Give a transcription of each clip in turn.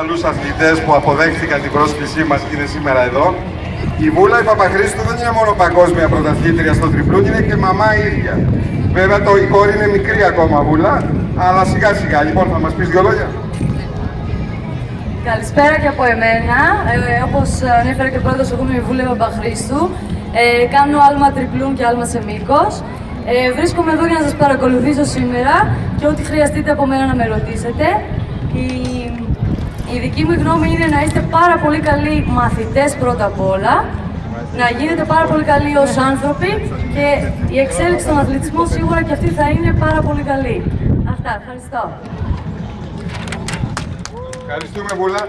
καλούς αθλητές που αποδέχτηκαν την πρόσκλησή μας και είναι σήμερα εδώ. Η Βούλα η Παπαχρήστου δεν είναι μόνο παγκόσμια πρωταθλήτρια στο τριπλούν, είναι και μαμά ίδια. Βέβαια η κόρη είναι μικρή ακόμα, Βούλα, αλλά σιγά σιγά. Λοιπόν, θα μας πεις δυο λόγια. Καλησπέρα και από εμένα. Όπως ανέφερα και πρώτος, εγώ είμαι η Βούλα Παπαχρήστου. Κάνω άλμα τριπλούν και άλμα σε μήκος. Βρίσκομαι εδώ για να σας παρακολουθήσω σήμερα και ό,τι χρειαστείτε από μένα να με ρωτήσετε. Η δική μου γνώμη είναι να είστε πάρα πολύ καλοί μαθητές πρώτα απ' όλα, να γίνετε πάρα πολύ καλοί ως άνθρωποι και η εξέλιξη στον αθλητισμό σίγουρα και αυτή θα είναι πάρα πολύ καλή. Αυτά, ευχαριστώ. Ευχαριστούμε, Βούλα.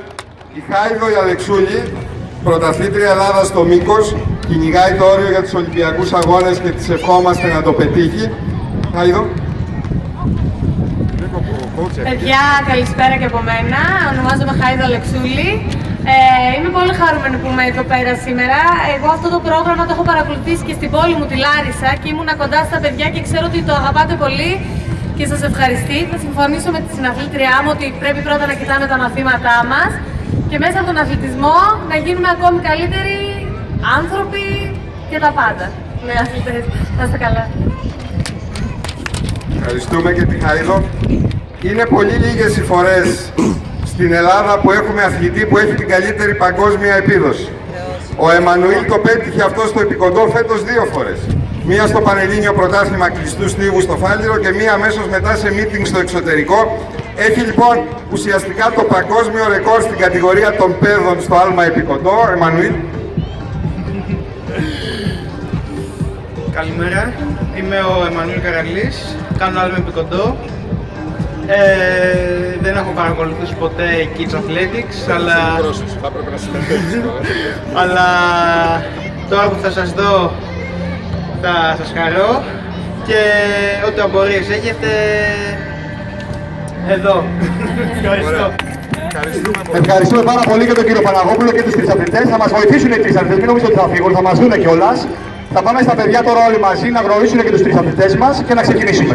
Η Χάιδο η Αλεξούλη, πρωταθλήτρια Ελλάδα στο μήκος, κυνηγάει το όριο για τους Ολυμπιακούς Αγώνες και της ευχόμαστε να το πετύχει. Χάιδο. Παιδιά, καλησπέρα και από μένα. Ονομάζομαι Χάιδο Αλεξούλη. Είμαι πολύ χαρούμενη που είμαι εδώ πέρα σήμερα. Εγώ αυτό το πρόγραμμα το έχω παρακολουθήσει και στην πόλη μου, τη Λάρισα, και ήμουνα κοντά στα παιδιά και ξέρω ότι το αγαπάτε πολύ και σας ευχαριστώ. Θα συμφωνήσω με τη συναθλήτριά μου ότι πρέπει πρώτα να κοιτάμε τα μαθήματά μας και μέσα από τον αθλητισμό να γίνουμε ακόμη καλύτεροι άνθρωποι και τα πάντα. Ναι, αθλητές. Να είστε καλά. Ευχαριστούμε και τη Χάιδο. Είναι πολύ λίγες οι φορές στην Ελλάδα που έχουμε αθλητή που έχει την καλύτερη παγκόσμια επίδοση. Ο Εμμανουήλ το πέτυχε αυτό στο επικοντό φέτος 2 φορές. Μία στο Πανελλήνιο Πρωτάθλημα Κλειστού Στίβου στο Φάληρο και μία αμέσως μετά σε meeting στο εξωτερικό. Έχει λοιπόν ουσιαστικά το παγκόσμιο ρεκόρ στην κατηγορία των παιδών στο άλμα επικοντό. Εμμανουήλ. Καλημέρα, είμαι ο Εμμανουήλ Καραλής, κάνω άλμα επικοντό. Δεν έχω παρακολουθήσει ποτέ Kids Athletics, αλλά τώρα που θα σας δω θα σας χαρώ και ό,τι απορίες έχετε εδώ. Ευχαριστώ. Ευχαριστούμε πάρα πολύ και τον κύριο Παναγόπουλο και τους τρισαθλητές. Θα μας βοηθήσουν οι τρισαθλητές, μην νομίζω ότι θα φύγουν, θα μας δούνε κιόλας. Θα πάμε στα παιδιά τώρα όλοι μαζί να γνωρίσουν και τους τρισαθλητές μας και να ξεκινήσουμε.